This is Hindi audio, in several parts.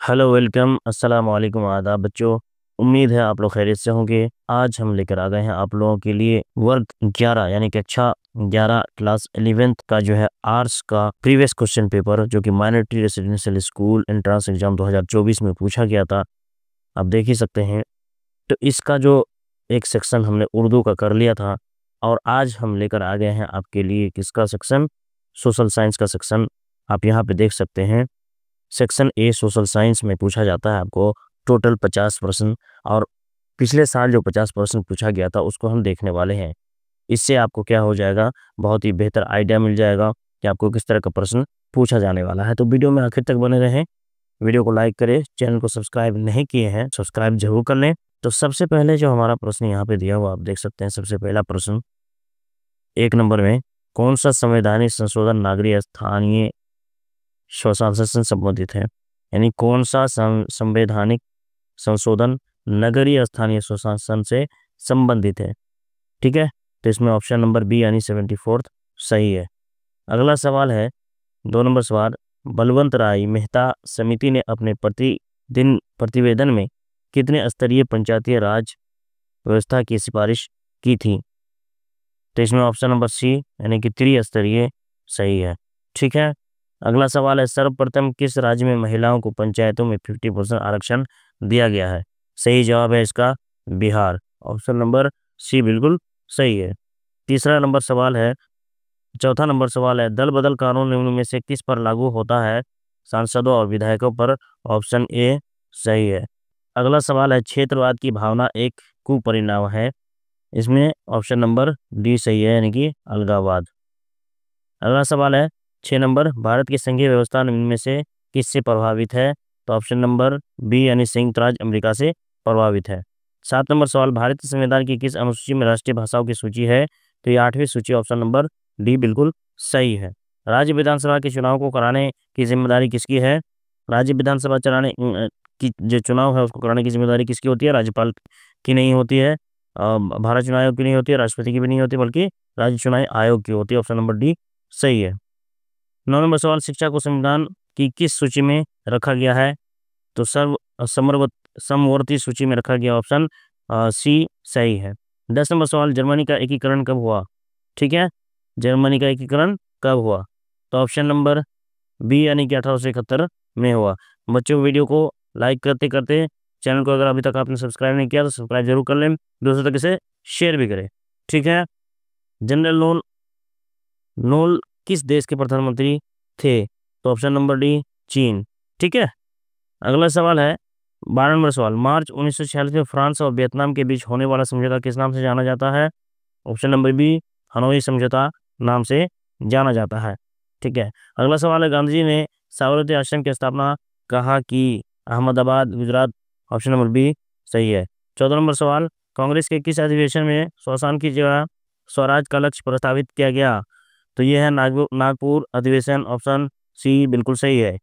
हेलो वेलकम अस्सलाम वालेकुम आदाब बच्चों। उम्मीद है आप लोग खैरियत से होंगे। आज हम लेकर आ गए हैं आप लोगों के लिए वर्ग 11 यानी कक्षा 11 क्लास 11th का जो है आर्ट्स का प्रीवियस क्वेश्चन पेपर जो कि minority residential school entrance exam 2024 में पूछा गया था। आप देख ही सकते हैं। तो इसका जो एक सेक्शन हमने उर्दू का कर लिया था और आज हम लेकर आ गए हैं आपके लिए किसका सेक्शन, सोशल साइंस का सेक्शन। आप यहाँ पे देख सकते हैं सेक्शन ए सोशल साइंस में पूछा जाता है आपको टोटल 50 प्रश्न, और पिछले साल जो 50 प्रश्न पूछा गया था उसको हम देखने वाले हैं। इससे आपको क्या हो जाएगा, बहुत ही बेहतर आइडिया मिल जाएगा कि आपको किस तरह का प्रश्न पूछा जाने वाला है। तो वीडियो में आखिर तक बने रहें, वीडियो को लाइक करें, चैनल को सब्सक्राइब नहीं किए हैं सब्सक्राइब जरूर कर लें। तो सबसे पहले जो हमारा प्रश्न यहाँ पे दिया हुआ आप देख सकते हैं। सबसे पहला प्रश्न 1 नंबर में, कौन सा संवैधानिक संशोधन नागरिक स्थानीय स्वशासन से संबंधित है? यानी कौन सा संवैधानिक संशोधन नगरीय स्थानीय स्वशासन से संबंधित है। ठीक है, तो इसमें ऑप्शन नंबर बी यानी 74 सही है। अगला सवाल है 2 नंबर सवाल, बलवंत राय मेहता समिति ने अपने प्रतिदिन प्रतिवेदन में कितने स्तरीय पंचायती राज व्यवस्था की सिफारिश की थी? तो इसमें ऑप्शन नंबर सी यानी कि त्रिस्तरीय सही है। ठीक है, अगला सवाल है, सर्वप्रथम किस राज्य में महिलाओं को पंचायतों में 50% आरक्षण दिया गया है? सही जवाब है इसका बिहार, ऑप्शन नंबर सी बिल्कुल सही है। चौथा नंबर सवाल है, दल बदल कानून निम्न में से किस पर लागू होता है? सांसदों और विधायकों पर, ऑप्शन ए सही है। अगला सवाल है, क्षेत्रवाद की भावना एक कुपरिणाम है? इसमें ऑप्शन नंबर डी सही है यानी कि अलगाववाद। अगला सवाल है 6 नंबर, भारत की संघीय व्यवस्था निम्न में से किससे प्रभावित है? तो ऑप्शन नंबर बी यानी संयुक्त राज्य अमेरिका से प्रभावित है। 7 नंबर सवाल, भारतीय संविधान की किस अनुसूची में राष्ट्रीय भाषाओं की सूची है? तो ये 8वीं सूची, ऑप्शन नंबर डी बिल्कुल सही है। राज्य विधानसभा के चुनाव को कराने की जिम्मेदारी किसकी है? राज्य विधानसभा की जो चुनाव है उसको कराने की जिम्मेदारी किसकी होती है? राज्यपाल की नहीं होती है, भारत चुनाव आयोग की नहीं होती है, राष्ट्रपति की भी नहीं होती, बल्कि राज्य चुनाव आयोग की होती है, ऑप्शन नंबर डी सही है। 9 नंबर सवाल, शिक्षा को संविधान की किस सूची में रखा गया है? तो समवर्ती सूची में रखा गया, ऑप्शन सी सही है। 10 नंबर सवाल, जर्मनी का एकीकरण कब हुआ? ठीक है, जर्मनी का एकीकरण कब हुआ? तो ऑप्शन नंबर बी यानी कि 1871 में हुआ। बच्चों, वीडियो को लाइक करते करते चैनल को अगर अभी तक आपने सब्सक्राइब नहीं किया तो सब्सक्राइब जरूर कर लें, दूसरों तक इसे शेयर भी करें। ठीक है, जनरल नोल किस देश के प्रधानमंत्री थे? तो ऑप्शन नंबर डी चीन। ठीक है, अगला सवाल है 12 नंबर सवाल, मार्च 1946 में फ्रांस और वियतनाम के बीच होने वाला समझौता किस नाम से जाना जाता है? ऑप्शन नंबर बी हनोई समझौता नाम से जाना जाता है। ठीक है, अगला सवाल है, गांधी जी ने साबरमती आश्रम की स्थापना कहाँ की? Ahmedabad, Gujarat, option number B सही है। 14 नंबर सवाल, कांग्रेस के किस अधिवेशन में स्वशासन की जगह स्वराज का लक्ष्य प्रस्तावित किया गया? तो ये है नागपुर अधिवेशन, ऑप्शन सी बिल्कुल सही है।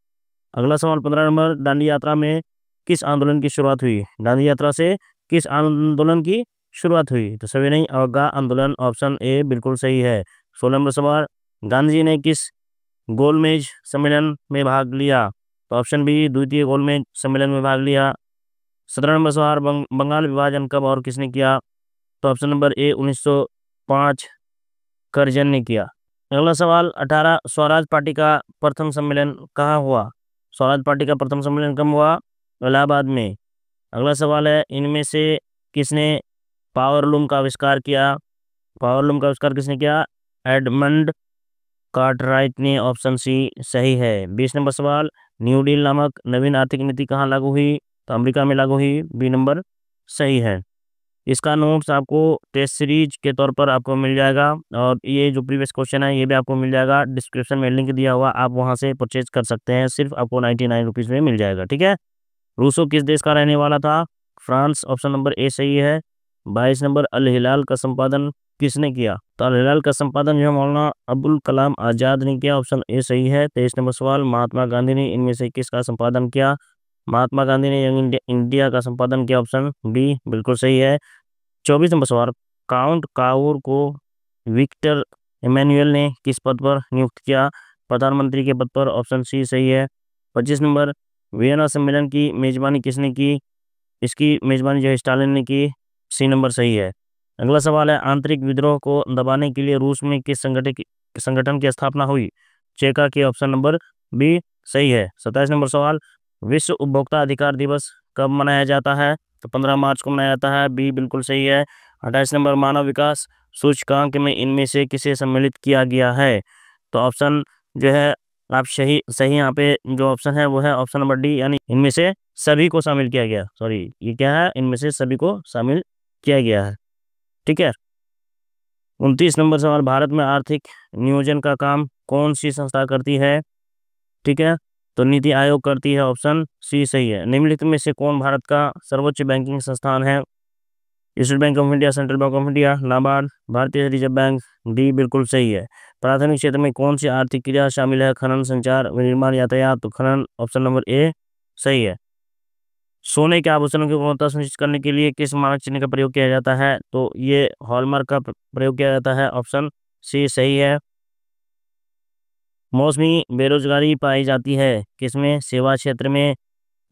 अगला सवाल 15 नंबर, दांडी यात्रा में किस आंदोलन की शुरुआत हुई? दांडी यात्रा से किस आंदोलन की शुरुआत हुई? तो सविनय अवज्ञा आंदोलन, ऑप्शन ए बिल्कुल सही है। 16 नंबर सवाल, गांधी जी ने किस गोलमेज सम्मेलन में भाग लिया? तो ऑप्शन बी द्वितीय गोलमेज सम्मेलन में भाग लिया। 17 नंबर सवाल, बंगाल विभाजन कब और किसने किया? तो ऑप्शन नंबर ए 1905 करजन ने किया। अगला सवाल 18, स्वराज पार्टी का प्रथम सम्मेलन कहाँ हुआ? स्वराज पार्टी का प्रथम सम्मेलन कब हुआ? इलाहाबाद में। अगला सवाल है, इनमें से किसने पावरलूम का आविष्कार किया? पावरलूम का आविष्कार किसने किया? एडमंड कार्टराइट ने, ऑप्शन सी सही है। 20 नंबर सवाल, न्यू डील नामक नवीन आर्थिक नीति कहाँ लागू हुई? तो अमेरिका में लागू हुई, बी नंबर सही है। इसका नोट्स आपको टेस्ट सीरीज के तौर पर आपको मिल जाएगा, और ये जो प्रीवियस क्वेश्चन है ये भी आपको मिल जाएगा, डिस्क्रिप्शन में लिंक दिया हुआ, आप वहां से परचेज कर सकते हैं, सिर्फ आपको 99 रुपीज़ में मिल जाएगा। ठीक है, रूसो किस देश का रहने वाला था? फ्रांस, ऑप्शन नंबर ए सही है। 22 नंबर, अल हिलाल का संपादन किसने किया? तो अल हिलाल का संपादन जो मौलाना अबुल कलाम आज़ाद ने किया, ऑप्शन ए सही है। 23 नंबर सवाल, महात्मा गांधी ने इनमें से किसका संपादन किया? महात्मा गांधी ने यंग इंडिया का संपादन किया, ऑप्शन बी बिल्कुल सही है। 24 नंबर सवाल, काउंट काउर को विक्टर इमैनुअल ने किस पद पर नियुक्त किया? प्रधानमंत्री के पद पर, ऑप्शन सी सही है। 25 नंबर, वियना सम्मेलन की मेजबानी किसने की? इसकी मेजबानी जो है स्टालिन ने की। सी नंबर सही है। अगला सवाल है, आंतरिक विद्रोह को दबाने के लिए रूस में किस संगठन की स्थापना हुई? चेका के। ऑप्शन नंबर बी सही है। 27 नंबर सवाल, विश्व उपभोक्ता अधिकार दिवस कब मनाया जाता है? तो 15 मार्च को मनाया जाता है। बी बिल्कुल सही है। 28 नंबर, मानव विकास सूचकांक में इनमें से किसे सम्मिलित किया गया है? तो ऑप्शन जो है आप सही सही यहाँ पे जो ऑप्शन है वो है ऑप्शन नंबर डी, यानी इनमें से सभी को शामिल किया गया। सॉरी, ये क्या है? इनमें से सभी को शामिल किया गया है। ठीक है। 29 नंबर सवाल, भारत में आर्थिक नियोजन का काम कौन सी संस्था करती है? ठीक है, तो नीति आयोग करती है। ऑप्शन सी सही है। निम्नलिखित में से कौन भारत का सर्वोच्च बैंकिंग संस्थान है? State bank of India, central bank of India, NABARD, भारतीय रिजर्व बैंक। डी बिल्कुल सही है। प्राथमिक क्षेत्र में कौन सी आर्थिक क्रिया शामिल है? खनन, संचार, विनिर्माण, यातायात। तो खनन। ऑप्शन नंबर ए सही है। सोने के आभूषणों की गुणवत्ता सुनिश्चित करने के लिए किस मानक चिन्ह का प्रयोग किया जाता है? तो ये हॉलमार्क का प्रयोग किया जाता है। ऑप्शन सी सही है। मौसमी बेरोजगारी पाई जाती है किसमें? सेवा क्षेत्र में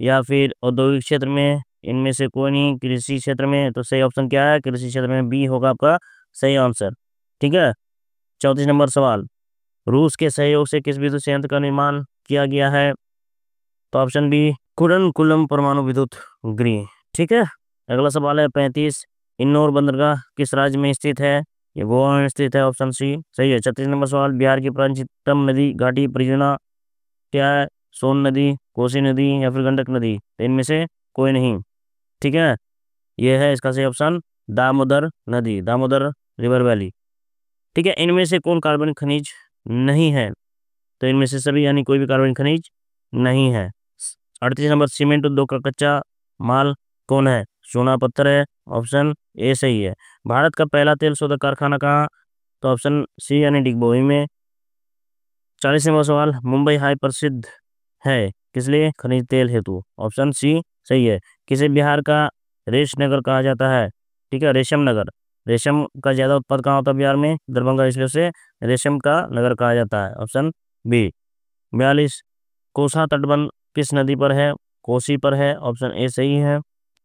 या फिर औद्योगिक क्षेत्र में? इनमें से कोई नहीं। कृषि क्षेत्र में। तो सही ऑप्शन क्या है? कृषि क्षेत्र में। बी होगा आपका सही आंसर। ठीक है। 34 नंबर सवाल, रूस के सहयोग से किस विद्युत संयंत्र का निर्माण किया गया है? तो ऑप्शन बी, कुडनकुलम परमाणु विद्युत गृह। ठीक है। अगला सवाल है 35, इंदौर बंदरगाह किस राज्य में स्थित है? ये गोवा में स्थित है। ऑप्शन सी सही है। 36 नंबर सवाल, बिहार की प्राचीनतम नदी घाटी परियोजना क्या है? सोन नदी, कोसी नदी या फिर गंडक नदी? तो इनमें से कोई नहीं। ठीक है, ये है इसका सही ऑप्शन दामोदर नदी, दामोदर रिवर वैली। ठीक है। इनमें से कौन कार्बनिक खनिज नहीं है? तो इनमें से सभी, यानी कोई भी कार्बनिक खनिज नहीं है। 38 नंबर, सीमेंट उद्योग का कच्चा माल कौन है? सोना पत्थर है। ऑप्शन ए सही है। भारत का पहला तेल शोधक कारखाना कहाँ? तो ऑप्शन सी यानी डिगबोई में। 40 नंबर सवाल, मुंबई हाई प्रसिद्ध है किस लिए? खनिज तेल हेतु। ऑप्शन सी सही है। किसे बिहार का रेश नगर कहा जाता है? ठीक है, रेशम नगर। रेशम का ज्यादा उत्पाद कहाँ होता है? बिहार में, दरभंगा, इसलिए उसे रेशम का नगर कहा जाता है। Option B. 42, कोसा तटबंध किस नदी पर है? कोसी पर है। ऑप्शन ए सही है।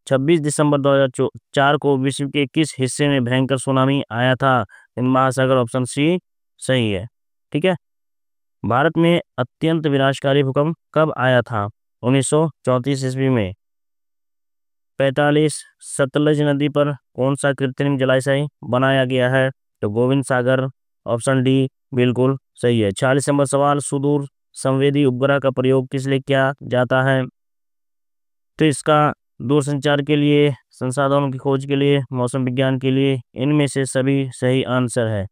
26 दिसंबर 2004 को विश्व के किस हिस्से में भयंकर सुनामी आया था? हिंद महासागर। ऑप्शन सी सही है। ठीक है। भारत में अत्यंत विनाशकारी भूकंप कब आया था? 1934 ईस्वी में। 45, सतलज नदी पर कौन सा कृत्रिम जलाशय बनाया गया है? तो गोविंद सागर। ऑप्शन डी बिल्कुल सही है। 46 नंबर सवाल, सुदूर संवेदी उपग्रह का प्रयोग किस लिए किया जाता है? तो इसका दूरसंचार के लिए, संसाधनों की खोज के लिए, मौसम विज्ञान के लिए। इनमें से सभी सही आंसर है।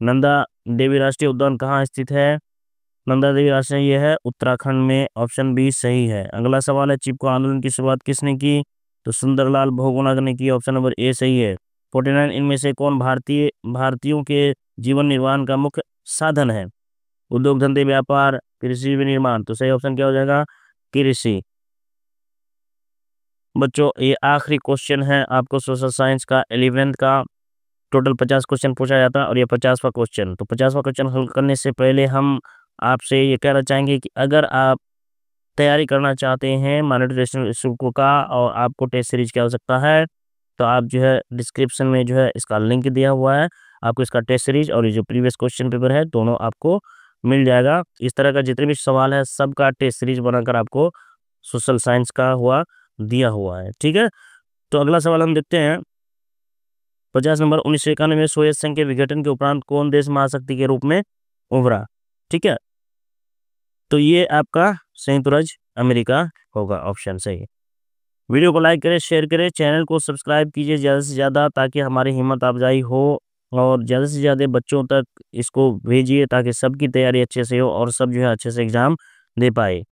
नंदा देवी राष्ट्रीय उद्यान कहाँ स्थित है? नंदा देवी राष्ट्रीय ये है उत्तराखंड में। ऑप्शन बी सही है। अगला सवाल है, चिपको आंदोलन की शुरुआत किसने की? तो सुंदरलाल बहुगुणा ने की। ऑप्शन नंबर ए सही है। 49, इनमें से कौन भारतीयों के जीवन निर्वाह का मुख्य साधन है? उद्योग, धंधे, व्यापार, कृषि, विनिर्माण। तो सही ऑप्शन क्या हो जाएगा? कृषि। बच्चों, ये आखिरी क्वेश्चन है आपको सोशल साइंस का 11th का। टोटल 50 क्वेश्चन पूछा जाता है और ये 50वां क्वेश्चन। तो 50वां क्वेश्चन हल करने से पहले हम आपसे ये कहना चाहेंगे कि अगर आप तैयारी करना चाहते हैं मॉनिटर टेस्ट इंस्टीट्यूट का और आपको टेस्ट सीरीज की आवश्यकता है, तो आप जो है डिस्क्रिप्शन में जो है इसका लिंक दिया हुआ है। आपको इसका टेस्ट सीरीज और ये जो प्रीवियस क्वेश्चन पेपर है दोनों आपको मिल जाएगा। इस तरह का जितने भी सवाल है सबका टेस्ट सीरीज बनाकर आपको सोशल साइंस का दिया हुआ है। ठीक है। तो अगला सवाल हम देखते हैं। 50 नंबर, 1991 में सोवियत संघ के विघटन के उपरांत कौन देश महाशक्ति के रूप में उभरा? ठीक है, तो ये आपका संयुक्त राज्य अमेरिका होगा। ऑप्शन सही है। वीडियो को लाइक करें, शेयर करें, चैनल को सब्सक्राइब कीजिए ज़्यादा से ज़्यादा, ताकि हमारी हिम्मत अफजाई हो और ज़्यादा से ज़्यादा बच्चों तक इसको भेजिए ताकि सबकी तैयारी अच्छे से हो और सब जो है अच्छे से एग्ज़ाम दे पाए।